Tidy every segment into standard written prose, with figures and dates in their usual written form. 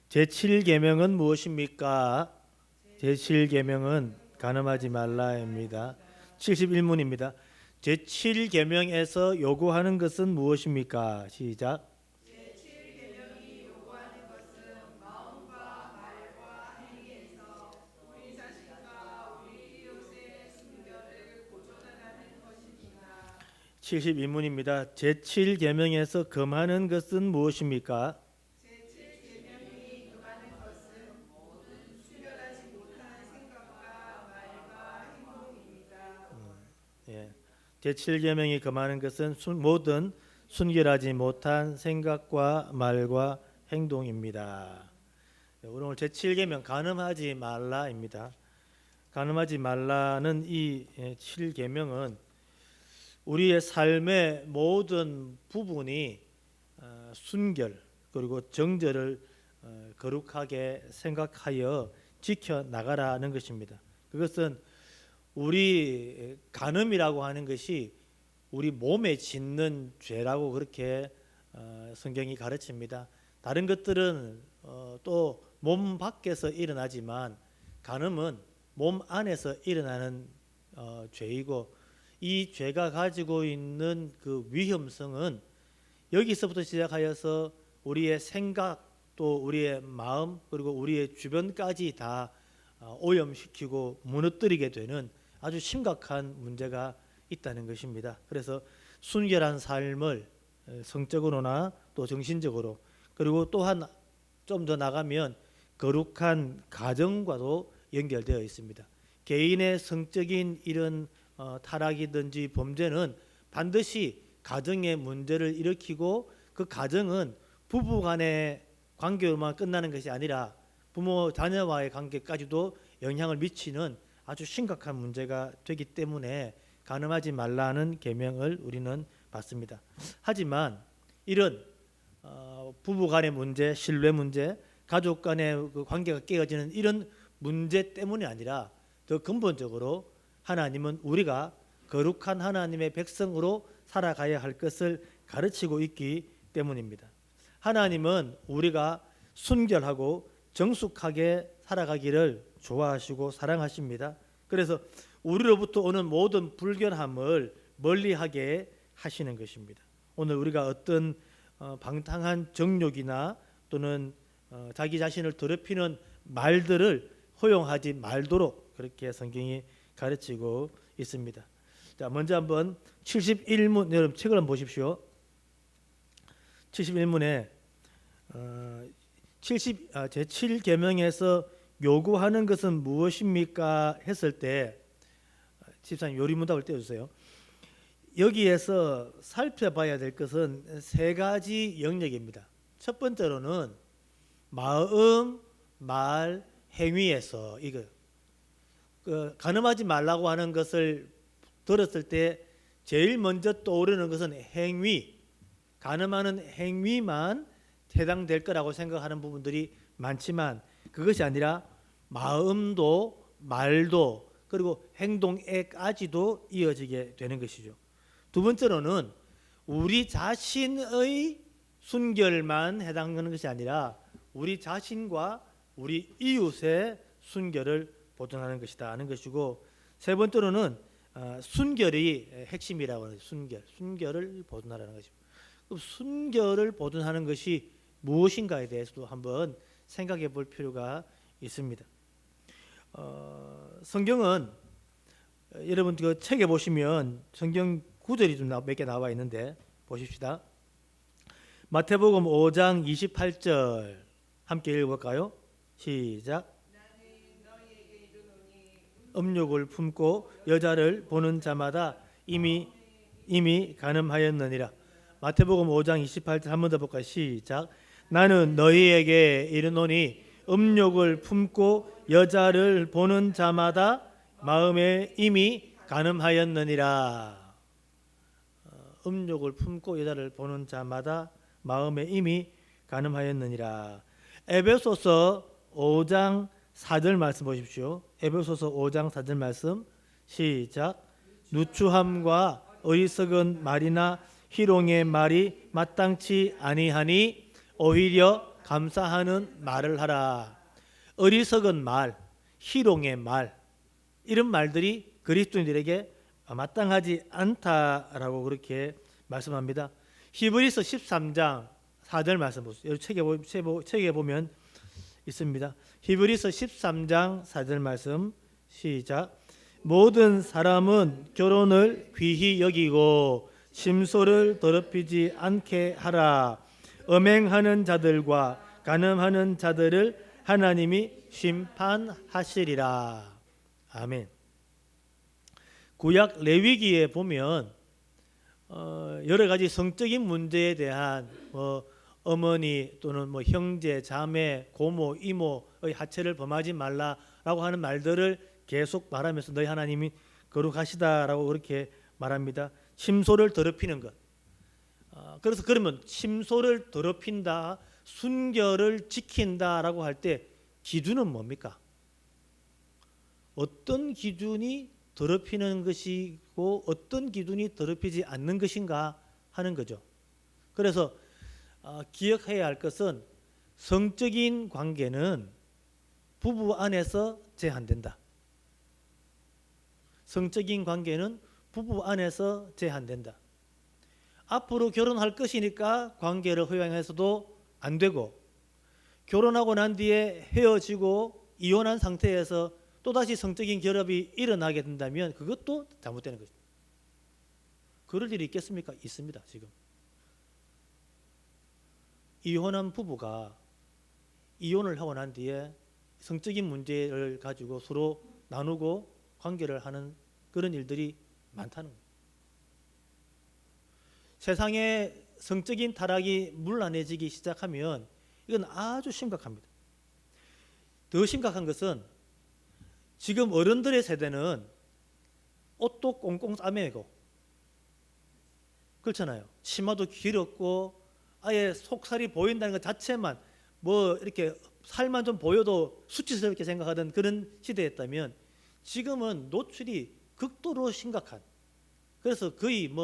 제7계명은 무엇입니까? 제7계명은 간음하지 말라입니다. 71문입니다. 제7계명에서 요구하는 것은 무엇입니까? 시작. (72문입니다) 제7계명에서 금하는 것은 무엇입니까? 예. 제7계명이 금하는 것은 모든 순결하지 못한 생각과 말과 행동입니다. 오늘 제7계명 간음하지 말라입니다. 간음하지 말라는 이 7계명은 우리의 삶의 모든 부분이 순결 그리고 정절을 거룩하게 생각하여 지켜나가라는 것입니다. 그것은 우리 간음이라고 하는 것이 우리 몸에 짓는 죄라고 그렇게 성경이 가르칩니다. 다른 것들은 또 몸 밖에서 일어나지만 간음은 몸 안에서 일어나는 죄이고, 이 죄가 가지고 있는 그 위험성은 여기서부터 시작하여서 우리의 생각 또 우리의 마음 그리고 우리의 주변까지 다 오염시키고 무너뜨리게 되는 아주 심각한 문제가 있다는 것입니다. 그래서 순결한 삶을 성적으로나 또 정신적으로, 그리고 또한 좀 더 나가면 거룩한 가정과도 연결되어 있습니다. 개인의 성적인 이런 타락이든지 범죄는 반드시 가정의 문제를 일으키고, 그 가정은 부부 간의 관계로만 끝나는 것이 아니라 부모 자녀와의 관계까지도 영향을 미치는 아주 심각한 문제가 되기 때문에 간음하지 말라는 계명을 우리는 받습니다. 하지만 이런 부부 간의 문제, 신뢰 문제, 가족 간의 그 관계가 깨어지는 이런 문제 때문이 아니라 더 근본적으로 하나님은 우리가 거룩한 하나님의 백성으로 살아가야 할 것을 가르치고 있기 때문입니다. 하나님은 우리가 순결하고 정숙하게 살아가기를 좋아하시고 사랑하십니다. 그래서 우리로부터 오는 모든 불결함을 멀리하게 하시는 것입니다. 오늘 우리가 어떤 방탕한 정욕이나 또는 자기 자신을 더럽히는 말들을 허용하지 말도록 그렇게 성경이 가르치고 있습니다. 자, 먼저 한번 71문, 여러분 책을 한번 보십시오. 71문에 제7계명에서 요구하는 것은 무엇입니까? 했을 때 집사님 요리문답을 떼어주세요. 여기에서 살펴봐야 될 것은 세 가지 영역입니다. 첫 번째로는 마음, 말, 행위에서 이거 간음하지 말라고 하는 것을 들었을 때 제일 먼저 떠오르는 것은 행위, 간음하는 행위만 해당될 거라고 생각하는 부분들이 많지만 그것이 아니라 마음도 말도 그리고 행동에까지도 이어지게 되는 것이죠. 두 번째로는 우리 자신의 순결만 해당하는 것이 아니라 우리 자신과 우리 이웃의 순결을 보존하는 것이다 하는 것이고, 세 번째로는 순결이 핵심이라고 하는 순결을 보존하라는 것입니다. 그럼 순결을 보존하는 것이 무엇인가에 대해서도 한번 생각해 볼 필요가 있습니다. 성경은 여러분 그 책에 보시면 성경 구절이 좀 몇 개 나와 있는데 보십시다. 마태복음 5장 28절 함께 읽어볼까요? 시작. 음욕을 품고 여자를 보는 자마다 이미 간음하였느니라. 마태복음 5장 28절 한 번 더 볼까요? 시작. 나는 너희에게 이르노니 음욕을 품고 여자를 보는 자마다 마음에 이미 간음하였느니라. 음욕을 품고 여자를 보는 자마다 마음에 이미 간음하였느니라. 에베소서 5장 4절 말씀 보십시오. 에베소서 5장 4절 말씀 시작. 누추함과 어리석은 말이나 희롱의 말이 마땅치 아니하니 오히려 감사하는 말을 하라. 어리석은 말, 희롱의 말, 이런 말들이 그리스도인들에게 마땅하지 않다라고 그렇게 말씀합니다. 히브리서 13장 4절 말씀 보세요. 책에 보면 있습니다. 히브리서 13장 4절 말씀 시작. 모든 사람은 결혼을 귀히 여기고 침소를 더럽히지 않게 하라. 음행하는 자들과 간음하는 자들을 하나님이 심판하시리라. 아멘. 구약 레위기에 보면 여러 가지 성적인 문제에 대한 어머니 또는 형제, 자매, 고모, 이모의 하체를 범하지 말라라고 하는 말들을 계속 말하면서 너희 하나님이 거룩하시다라고 그렇게 말합니다. 침소를 더럽히는 것. 그래서 그러면 침소를 더럽힌다, 순결을 지킨다라고 할 때 기준은 뭡니까? 어떤 기준이 더럽히는 것이고 어떤 기준이 더럽히지 않는 것인가 하는 거죠. 그래서 기억해야 할 것은 성적인 관계는 부부 안에서 제한된다. 성적인 관계는 부부 안에서 제한된다. 앞으로 결혼할 것이니까 관계를 허용해서도 안 되고, 결혼하고 난 뒤에 헤어지고 이혼한 상태에서 또다시 성적인 결합이 일어나게 된다면 그것도 잘못되는 것입니다. 그럴 일이 있겠습니까? 있습니다. 지금 이혼한 부부가 이혼을 하고 난 뒤에 성적인 문제를 가지고 서로 나누고 관계를 하는 그런 일들이 많다는 거예요. 세상에 성적인 타락이 문란해지기 시작하면 이건 아주 심각합니다. 더 심각한 것은 지금 어른들의 세대는 옷도 꽁꽁 싸매고 그렇잖아요. 치마도 길었고 아예 속살이 보인다는 것 자체만 이렇게 살만 좀 보여도 수치스럽게 생각하던 그런 시대였다면 지금은 노출이 극도로 심각한, 그래서 거의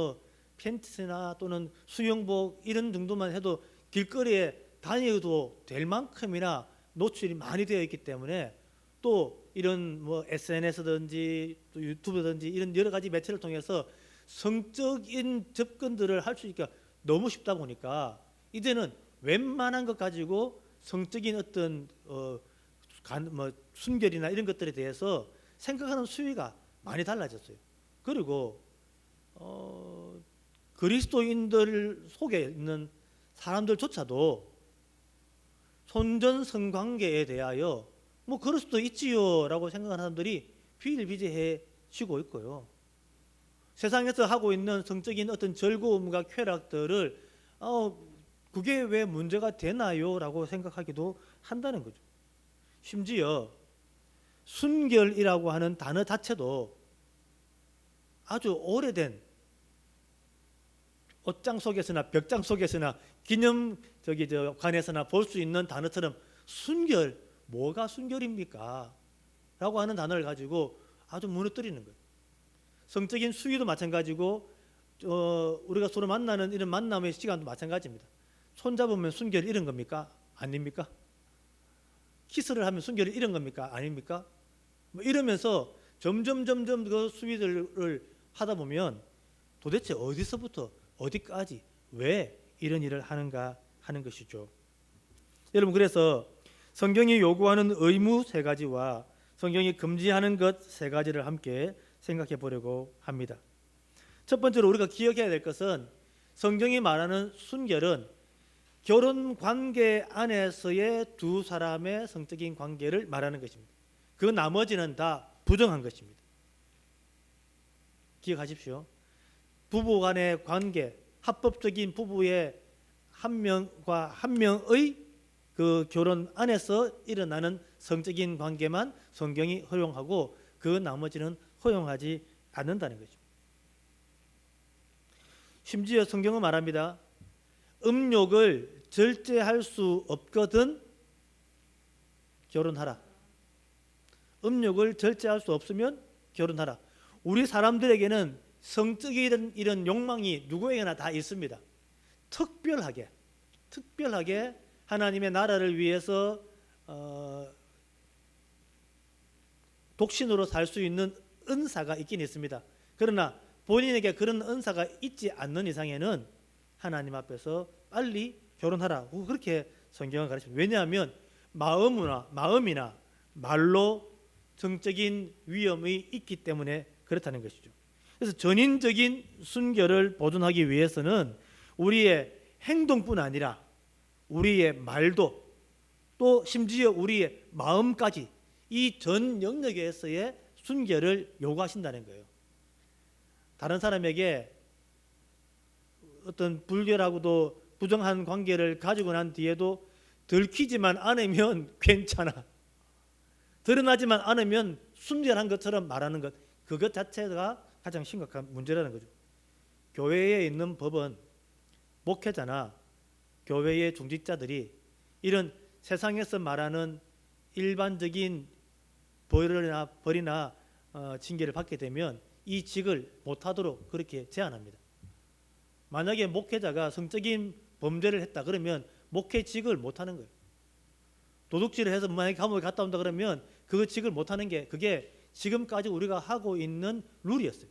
팬티나 또는 수영복 이런 정도만 해도 길거리에 다녀도 될 만큼이나 노출이 많이 되어 있기 때문에 또 이런 SNS든지 또 유튜브든지 이런 여러 가지 매체를 통해서 성적인 접근들을 할 수 있기가 너무 쉽다 보니까 이제는 웬만한 것 가지고 성적인 어떤 순결이나 이런 것들에 대해서 생각하는 수위가 많이 달라졌어요. 그리고 그리스도인들 속에 있는 사람들조차도 손전성관계에 대하여 그럴 수도 있지요 라고 생각하는 사람들이 비일비재해지고 있고요. 세상에서 하고 있는 성적인 어떤 즐거움과 쾌락들을 그게 왜 문제가 되나요? 라고 생각하기도 한다는 거죠. 심지어 순결이라고 하는 단어 자체도 아주 오래된 옷장 속에서나 벽장 속에서나 기념관에서나 볼 수 있는 단어처럼 순결, 뭐가 순결입니까? 라고 하는 단어를 가지고 아주 무너뜨리는 거예요. 성적인 수위도 마찬가지고 우리가 서로 만나는 이런 만남의 시간도 마찬가지입니다. 손잡으면 순결 이런 겁니까? 아닙니까? 키스를 하면 순결 이런 겁니까? 아닙니까? 이러면서 점점 그 수위들을 하다 보면 도대체 어디서부터 어디까지 왜 이런 일을 하는가 하는 것이죠. 여러분, 그래서 성경이 요구하는 의무 3가지와 성경이 금지하는 것 3가지를 함께 생각해 보려고 합니다. 첫 번째로 우리가 기억해야 될 것은 성경이 말하는 순결은 결혼 관계 안에서의 두 사람의 성적인 관계를 말하는 것입니다. 그 나머지는 다 부정한 것입니다. 기억하십시오. 부부 간의 관계, 합법적인 부부의 한 명과 한 명의 그 결혼 안에서 일어나는 성적인 관계만 성경이 허용하고 그 나머지는 허용하지 않는다는 것입니다. 심지어 성경은 말합니다. 음욕을 절제할 수 없거든 결혼하라. 음욕을 절제할 수 없으면 결혼하라. 우리 사람들에게는 성적인 이런 욕망이 누구에게나 다 있습니다. 특별하게 하나님의 나라를 위해서 독신으로 살 수 있는 은사가 있긴 있습니다. 그러나 본인에게 그런 은사가 있지 않는 이상에는 하나님 앞에서 빨리 결혼하라, 그렇게 성경은 가르칩니다. 왜냐하면 마음이나 말로 정적인 위험이 있기 때문에 그렇다는 것이죠. 그래서 전인적인 순결을 보존하기 위해서는 우리의 행동뿐 아니라 우리의 말도, 또 심지어 우리의 마음까지 이 전 영역에서의 순결을 요구하신다는 거예요. 다른 사람에게 어떤 불결하고도 부정한 관계를 가지고 난 뒤에도 들키지만 않으면 괜찮아, 드러나지만 않으면 순결한 것처럼 말하는 것, 그것 자체가 가장 심각한 문제라는 거죠. 교회에 있는 법은 목회자나 교회의 중직자들이 이런 세상에서 말하는 일반적인 벌이나 징계를 받게 되면 이 직을 못하도록 그렇게 제한합니다. 만약에 목회자가 성적인 범죄를 했다 그러면 목회직을 못하는 거예요. 도둑질을 해서 만약에 감옥에 갔다 온다 그러면 그 직을 못하는 게, 그게 지금까지 우리가 하고 있는 룰이었어요.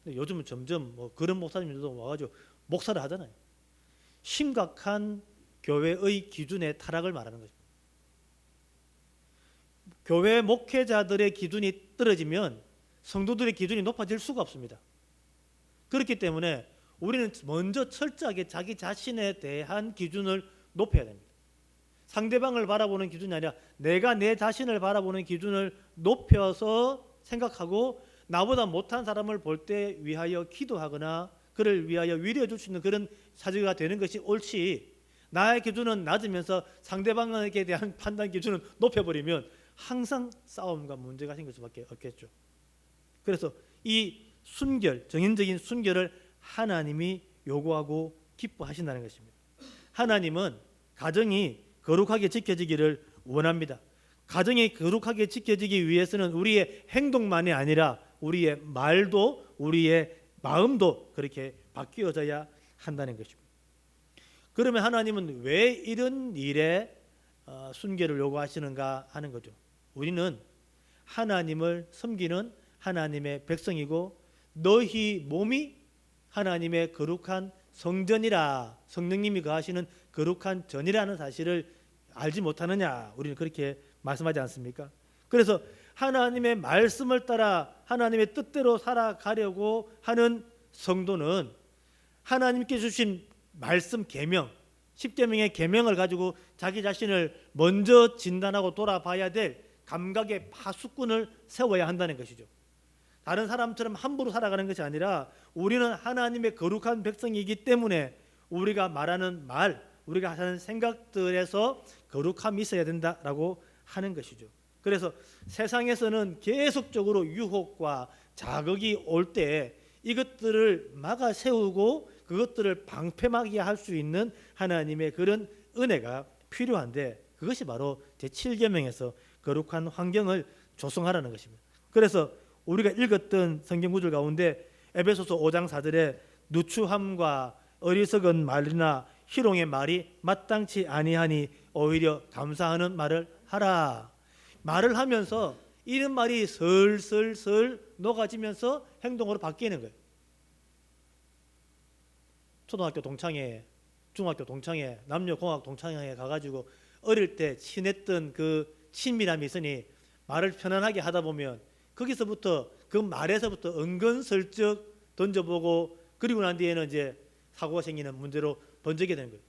근데 요즘은 점점 그런 목사님들도 와가지고 목사를 하잖아요. 심각한 교회의 기준의 타락을 말하는 거죠. 교회 목회자들의 기준이 떨어지면 성도들의 기준이 높아질 수가 없습니다. 그렇기 때문에 우리는 먼저 철저하게 자기 자신에 대한 기준을 높여야 됩니다. 상대방을 바라보는 기준이 아니라 내가 내 자신을 바라보는 기준을 높여서 생각하고, 나보다 못한 사람을 볼 때 위하여 기도하거나 그를 위하여 위로해 줄 수 있는 그런 사주가 되는 것이 옳지, 나의 기준은 낮으면서 상대방에게 대한 판단 기준은 높여버리면 항상 싸움과 문제가 생길 수밖에 없겠죠. 그래서 이 순결, 정인적인 순결을 하나님이 요구하고 기뻐하신다는 것입니다. 하나님은 가정이 거룩하게 지켜지기를 원합니다. 가정이 거룩하게 지켜지기 위해서는 우리의 행동만이 아니라 우리의 말도 우리의 마음도 그렇게 바뀌어져야 한다는 것입니다. 그러면 하나님은 왜 이런 일에 순결을 요구하시는가 하는 거죠. 우리는 하나님을 섬기는 하나님의 백성이고 너희 몸이 하나님의 거룩한 성전이라, 성령님이 거하시는 거룩한 전이라는 사실을 알지 못하느냐, 우리는 그렇게 말씀하지 않습니까? 그래서 하나님의 말씀을 따라 하나님의 뜻대로 살아가려고 하는 성도는 하나님께 주신 말씀 계명, 10계명의 계명을 가지고 자기 자신을 먼저 진단하고 돌아봐야 될 감각의 파수꾼을 세워야 한다는 것이죠. 다른 사람처럼 함부로 살아가는 것이 아니라 우리는 하나님의 거룩한 백성이기 때문에 우리가 말하는 말, 우리가 하는 생각들에서 거룩함이 있어야 된다라고 하는 것이죠. 그래서 세상에서는 계속적으로 유혹과 자극이 올 때 이것들을 막아 세우고 그것들을 방패막이 할 수 있는 하나님의 그런 은혜가 필요한데, 그것이 바로 제7계명에서 거룩한 환경을 조성하라는 것입니다. 그래서 우리가 읽었던 성경 구절 가운데 에베소서 5장 4절에 누추함과 어리석은 말이나 희롱의 말이 마땅치 아니하니 오히려 감사하는 말을 하라. 말을 하면서 이런 말이 슬슬슬 녹아지면서 행동으로 바뀌는 거예요. 초등학교 동창회, 중학교 동창회, 남녀공학 동창회에 가가지고 어릴 때 친했던 그 친밀함이 있으니 말을 편안하게 하다 보면 거기서부터, 그 말에서부터 은근슬쩍 던져보고, 그리고 난 뒤에는 이제 사고가 생기는 문제로 번지게 되는 거예요.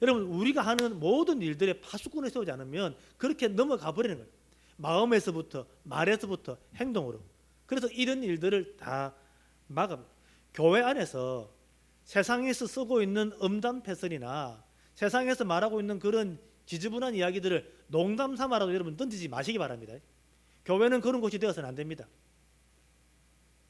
여러분, 우리가 하는 모든 일들에 파수꾼을 세우지 않으면 그렇게 넘어가 버리는 거예요. 마음에서부터, 말에서부터 행동으로. 그래서 이런 일들을 다 막아. 교회 안에서 세상에서 쓰고 있는 음담패설이나 세상에서 말하고 있는 그런 지저분한 이야기들을 농담 삼아라도 여러분 던지지 마시기 바랍니다. 교회는 그런 곳이 되어서는 안 됩니다.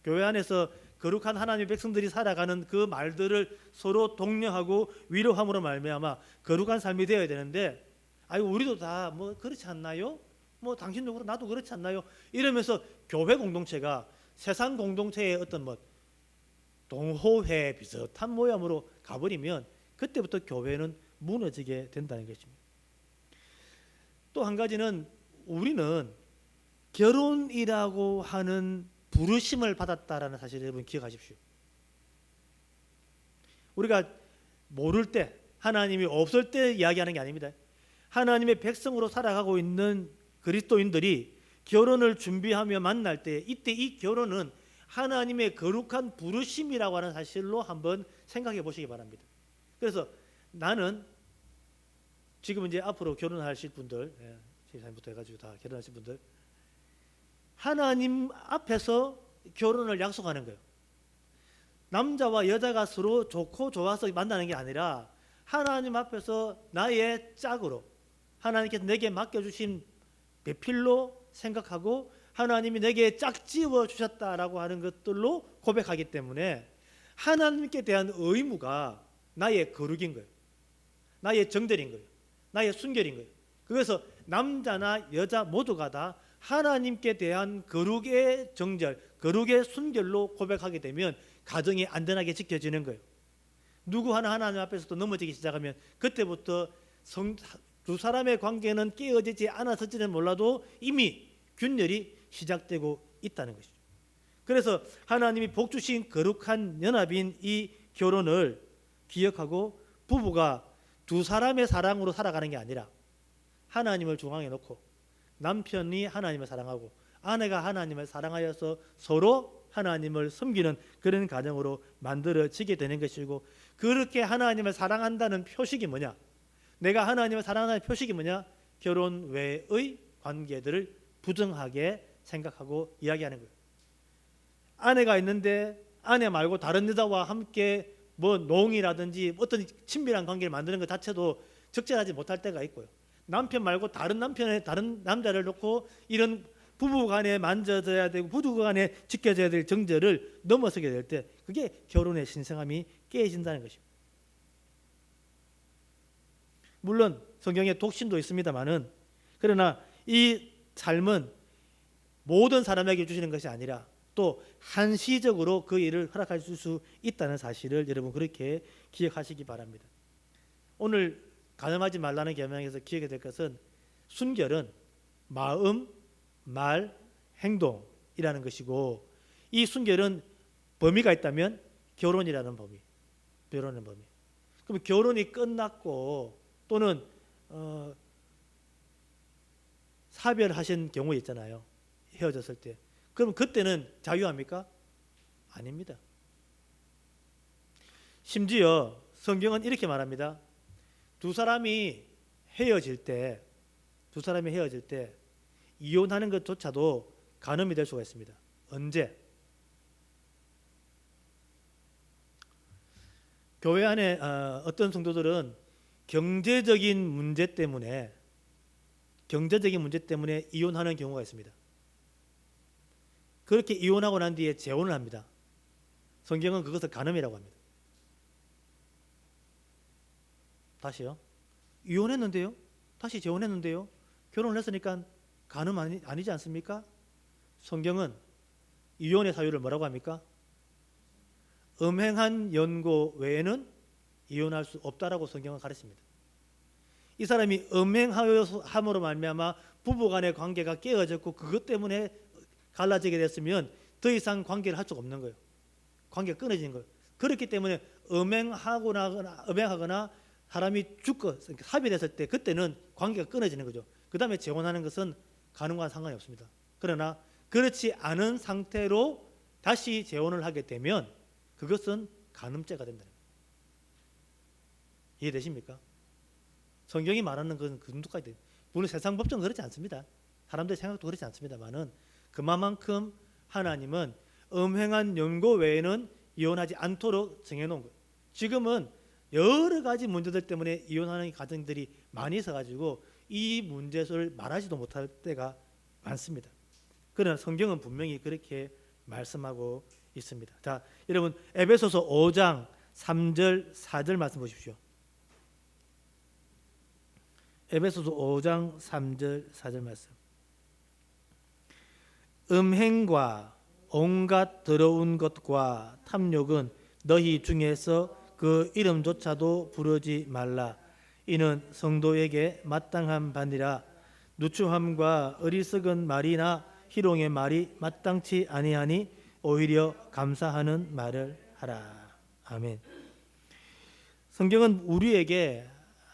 교회 안에서 거룩한 하나님의 백성들이 살아가는 그 말들을 서로 독려하고 위로함으로 말미암아 거룩한 삶이 되어야 되는데, 아이고 우리도 다 뭐 그렇지 않나요? 뭐 당신도 그렇고 나도 그렇지 않나요? 이러면서 교회 공동체가 세상 공동체의 어떤 동호회 비슷한 모양으로 가버리면 그때부터 교회는 무너지게 된다는 것입니다. 또 한 가지는 우리는 결혼이라고 하는 부르심을 받았다라는 사실을 여러분 기억하십시오. 우리가 모를 때, 하나님이 없을 때 이야기하는 게 아닙니다. 하나님의 백성으로 살아가고 있는 그리스도인들이 결혼을 준비하며 만날 때, 이때 이 결혼은 하나님의 거룩한 부르심이라고 하는 사실로 한번 생각해 보시기 바랍니다. 그래서 나는 지금 이제 앞으로 결혼하실 분들, 제사부터 해가지고 다 결혼하실 분들, 하나님 앞에서 결혼을 약속하는 거예요. 남자와 여자가 서로 좋고 좋아서 만나는 게 아니라 하나님 앞에서 나의 짝으로, 하나님께서 내게 맡겨주신 배필로 생각하고 하나님이 내게 짝지어 주셨다라고 하는 것들로 고백하기 때문에 하나님께 대한 의무가 나의 거룩인 거예요. 나의 정절인 거예요. 나의 순결인 거예요. 그래서 남자나 여자 모두가 다 하나님께 대한 거룩의 정절, 거룩의 순결로 고백하게 되면 가정이 안전하게 지켜지는 거예요. 누구 하나 하나님 앞에서 또 넘어지기 시작하면 그때부터 두 사람의 관계는 깨어지지 않았을지는 몰라도 이미 균열이 시작되고 있다는 것이죠. 그래서 하나님이 복 주신 거룩한 연합인 이 결혼을 기억하고 부부가 두 사람의 사랑으로 살아가는 게 아니라 하나님을 중앙에 놓고 남편이 하나님을 사랑하고 아내가 하나님을 사랑하여서 서로 하나님을 섬기는 그런 가정으로 만들어지게 되는 것이고, 그렇게 하나님을 사랑한다는 표식이 뭐냐? 내가 하나님을 사랑하는 표식이 뭐냐? 결혼 외의 관계들을 부정하게 생각하고 이야기하는 거예요. 아내가 있는데 아내 말고 다른 여자와 함께 뭐 농이라든지 어떤 친밀한 관계를 만드는 것 자체도 적절하지 못할 때가 있고요. 남편 말고 다른 남자를 놓고 이런 부부간에 만져져야 되고 부부간에 지켜져야 될 정절을 넘어서게 될 때 그게 결혼의 신성함이 깨진다는 것입니다. 물론 성경에 독신도 있습니다만은, 그러나 이 삶은 모든 사람에게 주시는 것이 아니라 또 한시적으로 그 일을 허락하실 수 있다는 사실을 여러분 그렇게 기억하시기 바랍니다. 오늘 간음하지 말라는 계명에서 기억해야 될 것은 순결은 마음, 말, 행동이라는 것이고, 이 순결은 범위가 있다면 결혼이라는 범위, 결혼의 범위. 그럼 결혼이 끝났고 또는 사별하신 경우 있잖아요. 헤어졌을 때. 그럼 그때는 자유합니까? 아닙니다. 심지어 성경은 이렇게 말합니다. 두 사람이 헤어질 때 이혼하는 것조차도 간음이 될 수가 있습니다. 언제? 교회 안에 어떤 성도들은 경제적인 문제 때문에 이혼하는 경우가 있습니다. 그렇게 이혼하고 난 뒤에 재혼을 합니다. 성경은 그것을 간음이라고 합니다. 다시요. 이혼했는데요. 다시 재혼했는데요. 결혼을 했으니까 간음 아니지 않습니까? 성경은 이혼의 사유를 뭐라고 합니까? 음행한 연고 외에는 이혼할 수 없다라고 성경은 가르칩니다. 이 사람이 음행함으로 말미암아 부부간의 관계가 깨어졌고 그것 때문에 갈라지게 됐으면 더 이상 관계를 할 수가 없는 거예요. 관계가 끊어지는 거예요. 그렇기 때문에 음행하거나 사람이 죽고 합의됐을 때 그때는 관계가 끊어지는 거죠. 그 다음에 재혼하는 것은 가능과 상관이 없습니다. 그러나 그렇지 않은 상태로 다시 재혼을 하게 되면 그것은 간음죄가 된다는 거예요. 이해되십니까? 성경이 말하는 것은 그 정도까지 돼요. 물론 세상 법정은 그렇지 않습니다. 사람들의 생각도 그렇지 않습니다만은 그만큼 하나님은 음행한 연고 외에는 이혼하지 않도록 정해놓은 거예요. 지금은 여러 가지 문제들 때문에 이혼하는 가정들이 많이 있어가지고 이 문제를 말하지도 못할 때가 많습니다. 그러나 성경은 분명히 그렇게 말씀하고 있습니다. 자, 여러분 에베소서 5장 3절 4절 말씀 보십시오. 에베소서 5장 3절 4절 말씀. 음행과 온갖 더러운 것과 탐욕은 너희 중에서 그 이름조차도 부르지 말라. 이는 성도에게 마땅한 바니라. 누추함과 어리석은 말이나 희롱의 말이 마땅치 아니하니 오히려 감사하는 말을 하라. 아멘. 성경은 우리에게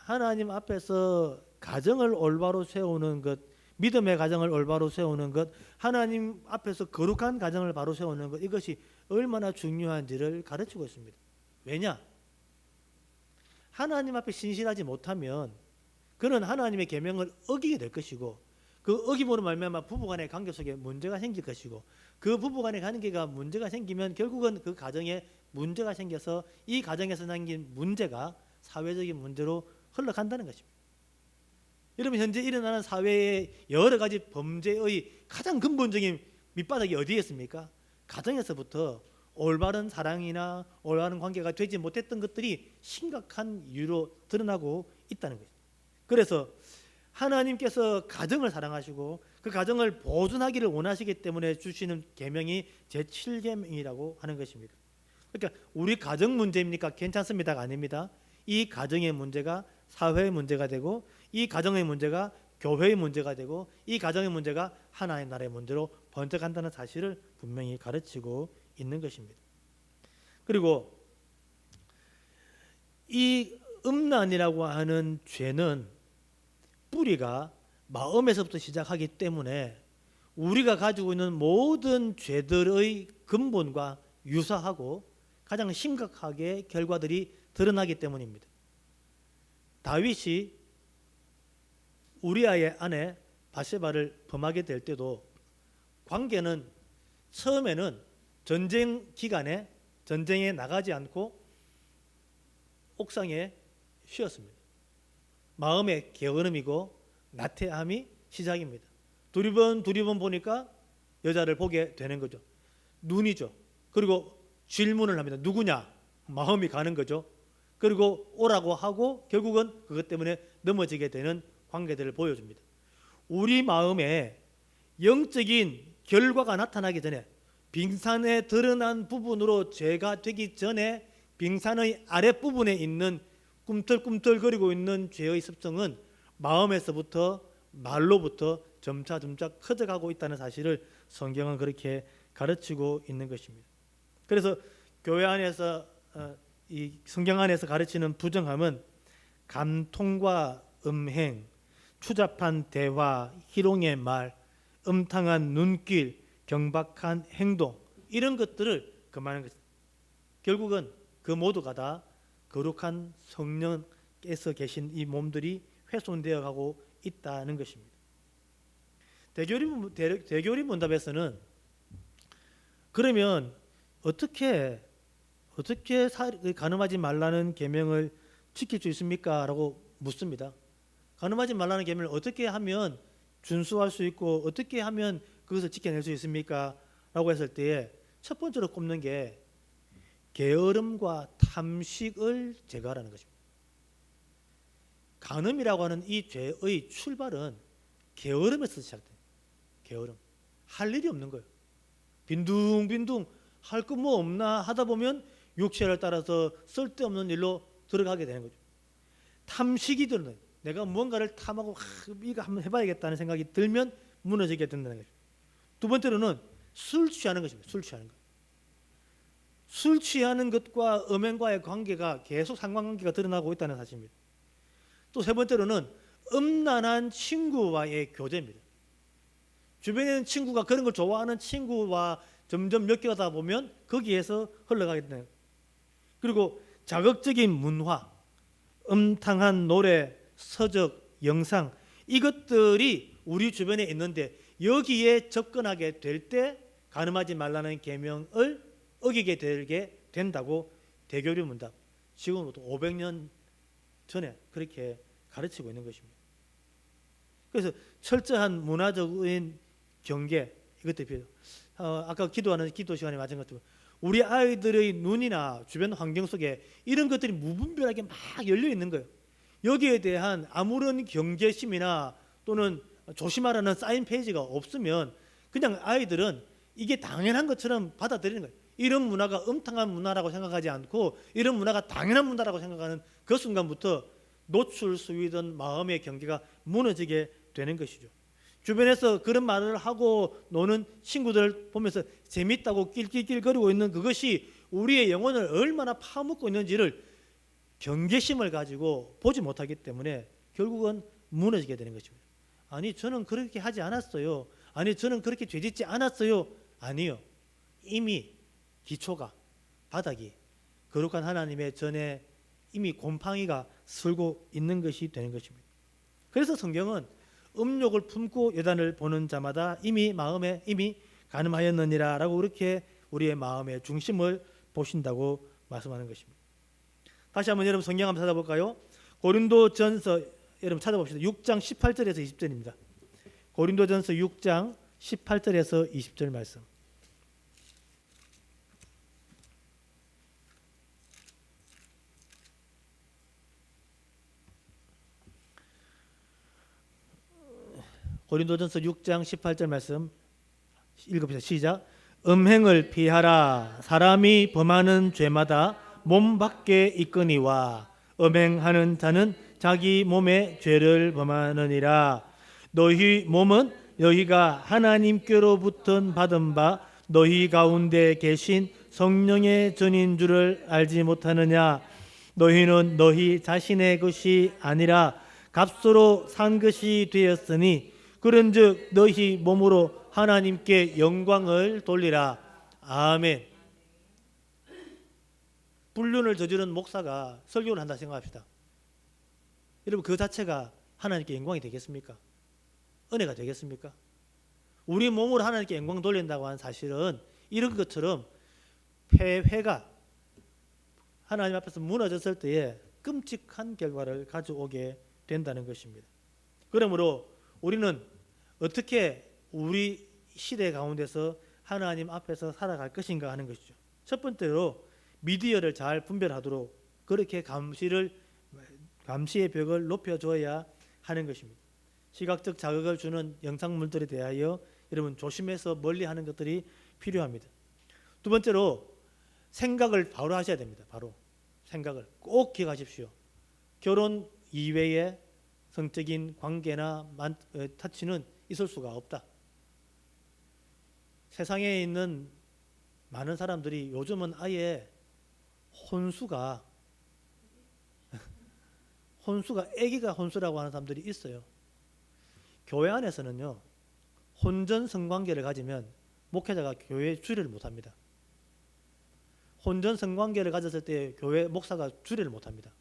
하나님 앞에서 가정을 올바로 세우는 것, 믿음의 가정을 올바로 세우는 것, 하나님 앞에서 거룩한 가정을 바로 세우는 것, 이것이 얼마나 중요한지를 가르치고 있습니다. 왜냐? 하나님 앞에 신실하지 못하면 그는 하나님의 계명을 어기게 될 것이고, 그 어김으로 말미암아 부부간의 관계 속에 문제가 생길 것이고, 그 부부간의 관계가 문제가 생기면 결국은 그 가정에 문제가 생겨서 이 가정에서 생긴 문제가 사회적인 문제로 흘러간다는 것입니다. 여러분, 현재 일어나는 사회의 여러 가지 범죄의 가장 근본적인 밑바닥이 어디에 있습니까? 가정에서부터 올바른 사랑이나 올바른 관계가 되지 못했던 것들이 심각한 이유로 드러나고 있다는 거죠. 그래서 하나님께서 가정을 사랑하시고 그 가정을 보존하기를 원하시기 때문에 주시는 계명이 제7계명이라고 하는 것입니다. 그러니까 우리 가정 문제입니까? 괜찮습니다가 아닙니다. 이 가정의 문제가 사회의 문제가 되고, 이 가정의 문제가 교회의 문제가 되고, 이 가정의 문제가 하나님 나라의 문제로 번져간다는 사실을 분명히 가르치고 있는 것입니다. 그리고 이 음란이라고 하는 죄는 뿌리가 마음에서부터 시작하기 때문에 우리가 가지고 있는 모든 죄들의 근본과 유사하고 가장 심각하게 결과들이 드러나기 때문입니다. 다윗이 우리아의 아내 바세바를 범하게 될 때도 관계는 처음에는 전쟁 기간에 전쟁에 나가지 않고 옥상에 쉬었습니다. 마음의 게으름이고 나태함이 시작입니다. 두리번 보니까 여자를 보게 되는 거죠. 눈이죠. 그리고 질문을 합니다. 누구냐? 마음이 가는 거죠. 그리고 오라고 하고 결국은 그것 때문에 넘어지게 되는 관계들을 보여줍니다. 우리 마음에 영적인 결과가 나타나기 전에, 빙산에 드러난 부분으로 죄가 되기 전에 빙산의 아랫부분에 있는 꿈틀꿈틀거리고 있는 죄의 습성은 마음에서부터 말로부터 점차 커져가고 있다는 사실을 성경은 그렇게 가르치고 있는 것입니다. 그래서 교회 안에서 이 성경 안에서 가르치는 부정함은 감통과 음행, 추잡한 대화, 희롱의 말, 음탕한 눈길, 경박한 행동, 이런 것들을 금하는 것입니다. 결국은 그 모두가 다 거룩한 성령께서 계신 이 몸들이 훼손되어 가고 있다는 것입니다. 대교리 문답에서는 그러면 어떻게 간음하지 말라는 계명을 지킬 수 있습니까? 라고 묻습니다. 간음하지 말라는 계명을 어떻게 하면 준수할 수 있고 어떻게 하면 그것을 지켜낼 수 있습니까? 라고 했을 때에 첫 번째로 꼽는 게 게으름과 탐식을 제거하라는 것입니다. 간음이라고 하는 이 죄의 출발은 게으름에서 시작돼요. 게으름. 할 일이 없는 거예요. 빈둥빈둥 할 거 뭐 없나 하다 보면 육체를 따라서 쓸데없는 일로 들어가게 되는 거죠. 탐식이 들어요. 내가 무언가를 탐하고 이거 한번 해봐야겠다는 생각이 들면 무너지게 된다는 거죠. 두 번째로는 술 취하는 것입니다. 술 취하는 것. 술 취하는 것과 음행과의 관계가 계속 상관관계가 드러나고 있다는 사실입니다. 또 세 번째로는 음란한 친구와의 교제입니다. 주변에 있는 친구가 그런 걸 좋아하는 친구와 점점 엮여가다 보면 거기에서 흘러가게 되는 거예요. 그리고 자극적인 문화, 음탕한 노래, 서적, 영상, 이것들이 우리 주변에 있는데 여기에 접근하게 될 때 간음하지 말라는 계명을 어기게 되게 된다고 대교리 문답, 지금부터 500년 전에 그렇게 가르치고 있는 것입니다. 그래서 철저한 문화적인 경계, 이것도 필요해요. 아까 기도하는 기도 시간에 맞은 것처럼 우리 아이들의 눈이나 주변 환경 속에 이런 것들이 무분별하게 막 열려 있는 거예요. 여기에 대한 아무런 경계심이나 또는 조심하라는 사인 페이지가 없으면 그냥 아이들은 이게 당연한 것처럼 받아들이는 거예요. 이런 문화가 음탕한 문화라고 생각하지 않고 이런 문화가 당연한 문화라고 생각하는 그 순간부터 노출 수위든 마음의 경계가 무너지게 되는 것이죠. 주변에서 그런 말을 하고 노는 친구들 보면서 재밌다고 낄낄낄거리고 있는 그것이 우리의 영혼을 얼마나 파묻고 있는지를 경계심을 가지고 보지 못하기 때문에 결국은 무너지게 되는 것입니다. 아니 저는 그렇게 하지 않았어요. 아니 저는 그렇게 죄짓지 않았어요. 아니요. 이미 기초가 바닥이 거룩한 하나님의 전에 이미 곰팡이가 슬고 있는 것이 되는 것입니다. 그래서 성경은 음욕을 품고 여단을 보는 자마다 이미 마음에 이미 간음하였느니라 라고 그렇게 우리의 마음의 중심을 보신다고 말씀하는 것입니다. 다시 한번 여러분 성경 한번 찾아볼까요? 고린도전서 여러분 찾아봅시다. 6장 18절에서 20절입니다. 고린도전서 6장 18절에서 20절 말씀. 고린도전서 6장 18절 말씀 읽어보시죠. 시작. 음행을 피하라. 사람이 범하는 죄마다 몸 밖에 있거니와 음행하는 자는 자기 몸에 죄를 범하느니라. 너희 몸은 너희가 하나님께로부터 받은 바 너희 가운데 계신 성령의 전인 줄을 알지 못하느냐. 너희는 너희 자신의 것이 아니라 값으로 산 것이 되었으니 그런즉 너희 몸으로 하나님께 영광을 돌리라. 아멘. 불륜을 저지른 목사가 설교를 한다 생각합시다. 여러분 그 자체가 하나님께 영광이 되겠습니까? 은혜가 되겠습니까? 우리 몸으로 하나님께 영광 돌린다고 하는 사실은 이런 것처럼 폐회가 하나님 앞에서 무너졌을 때에 끔찍한 결과를 가져오게 된다는 것입니다. 그러므로 우리는 어떻게 우리 시대 가운데서 하나님 앞에서 살아갈 것인가 하는 것이죠. 첫 번째로 미디어를 잘 분별하도록 그렇게 감시의 벽을 높여줘야 하는 것입니다. 시각적 자극을 주는 영상물들에 대하여 여러분 조심해서 멀리하는 것들이 필요합니다. 두 번째로 생각을 바로 하셔야 됩니다. 바로 생각을 꼭 기억하십시오. 결혼 이외에 성적인 관계나 터치는 있을 수가 없다. 세상에 있는 많은 사람들이 요즘은 아예 혼수가 애기가 혼수라고 하는 사람들이 있어요. 교회 안에서는요, 혼전 성관계를 가지면 목회자가 교회 주례를 못합니다. 혼전 성관계를 가졌을 때 교회 목사가 주례를 못합니다.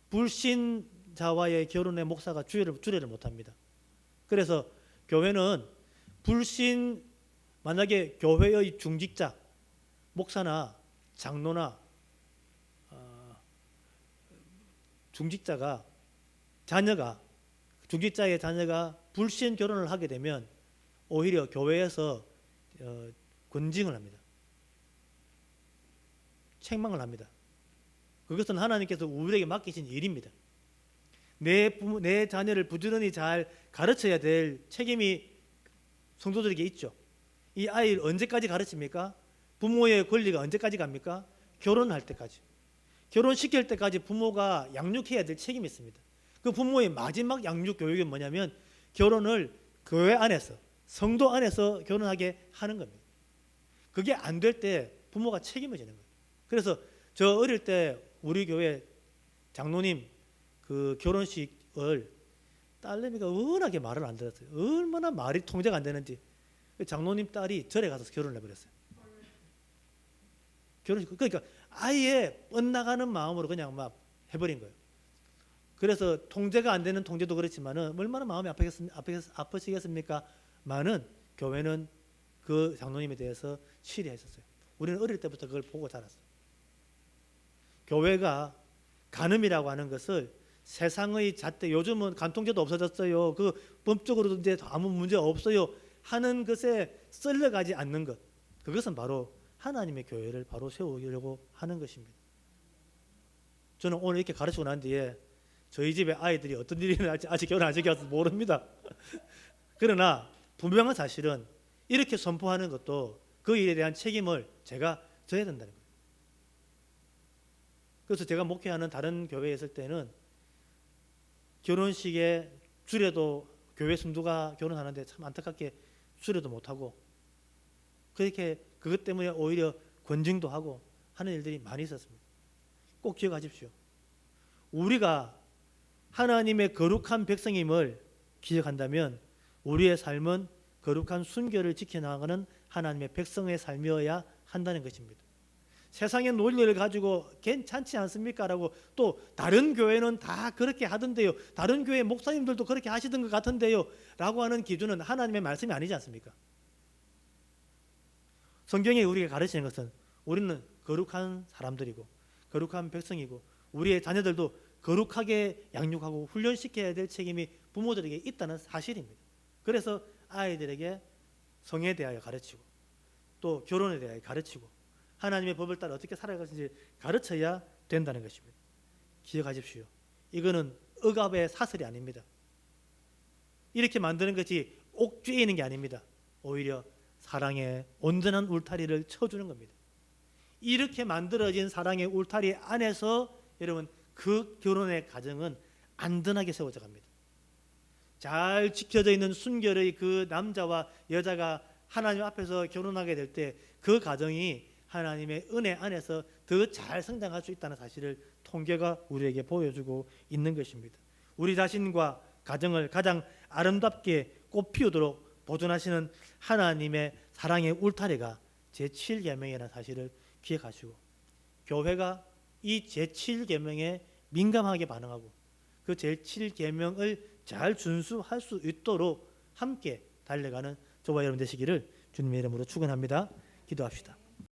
불신자와의 결혼에 목사가 주례를 못합니다. 그래서 교회는 만약에 교회의 중직자, 목사나 장로나 중직자의 자녀가 불신 결혼을 하게 되면 오히려 교회에서 권징을 합니다. 책망을 합니다. 그것은 하나님께서 우리에게 맡기신 일입니다. 내 자녀를 부지런히 잘 가르쳐야 될 책임이 성도들에게 있죠. 이 아이를 언제까지 가르칩니까? 부모의 권리가 언제까지 갑니까? 결혼할 때까지. 결혼시킬 때까지 부모가 양육해야 될 책임이 있습니다. 그 부모의 마지막 양육 교육은 뭐냐면 결혼을 교회 안에서, 성도 안에서 결혼하게 하는 겁니다. 그게 안 될 때 부모가 책임을 지는 거예요. 그래서 저 어릴 때 우리 교회 장로님 그 결혼식을 딸내미가 워낙에 말을 안 들었어요. 얼마나 말이 통제가 안 되는지. 장로님 딸이 절에 가서 결혼을 해버렸어요. 결혼식, 그러니까 아예 뻗나가는 마음으로 그냥 막 해버린 거예요. 그래서 통제가 안 되는 통제도 그렇지만은 얼마나 마음이 아프시겠습니까? 많은 교회는 그 장로님에 대해서 치리했었어요. 우리는 어릴 때부터 그걸 보고 자랐어요. 교회가 간음이라고 하는 것을 세상의 잣대, 요즘은 간통죄도 없어졌어요. 그 법적으로도 이제 아무 문제 없어요 하는 것에 썰려가지 않는 것, 그것은 바로 하나님의 교회를 바로 세우려고 하는 것입니다. 저는 오늘 이렇게 가르치고 난 뒤에 저희 집에 아이들이 어떤 일이 일어날지 아직 결혼 안 시켜서 모릅니다. 그러나 분명한 사실은 이렇게 선포하는 것도 그 일에 대한 책임을 제가 져야 된다는 거예요. 그래서 제가 목회하는 다른 교회에 있을 때는 결혼식에 주례도 교회 성도가 결혼하는데 참 안타깝게 주례도 못하고 그렇게 그것 때문에 오히려 권증도 하고 하는 일들이 많이 있었습니다. 꼭 기억하십시오. 우리가 하나님의 거룩한 백성임을 기억한다면 우리의 삶은 거룩한 순결을 지켜나가는 하나님의 백성의 삶이어야 한다는 것입니다. 세상의 논리를 가지고 괜찮지 않습니까? 라고 또 다른 교회는 다 그렇게 하던데요, 다른 교회 목사님들도 그렇게 하시던 것 같은데요 라고 하는 기준은 하나님의 말씀이 아니지 않습니까? 성경에 우리가 가르치는 것은 우리는 거룩한 사람들이고 거룩한 백성이고 우리의 자녀들도 거룩하게 양육하고 훈련시켜야 될 책임이 부모들에게 있다는 사실입니다. 그래서 아이들에게 성에 대하여 가르치고 또 결혼에 대하여 가르치고 하나님의 법을 따라 어떻게 살아가는지 가르쳐야 된다는 것입니다. 기억하십시오. 이거는 억압의 사슬이 아닙니다. 이렇게 만드는 것이 옥죄이는 게 아닙니다. 오히려 사랑의 온전한 울타리를 쳐주는 겁니다. 이렇게 만들어진 사랑의 울타리 안에서 여러분 그 결혼의 가정은 안전하게 세워져 갑니다. 잘 지켜져 있는 순결의 그 남자와 여자가 하나님 앞에서 결혼하게 될 때 그 가정이 하나님의 은혜 안에서 더 잘 성장할 수 있다는 사실을 통계가 우리에게 보여주고 있는 것입니다. 우리 자신과 가정을 가장 아름답게 꽃피우도록 보존하시는 하나님의 사랑의 울타리가 제7계명이라는 사실을 기억하시고 교회가 이 제7계명에 민감하게 반응하고 그 제7계명을 잘 준수할 수 있도록 함께 달려가는 저와 여러분 되시기를 주님의 이름으로 축원합니다. 기도합시다.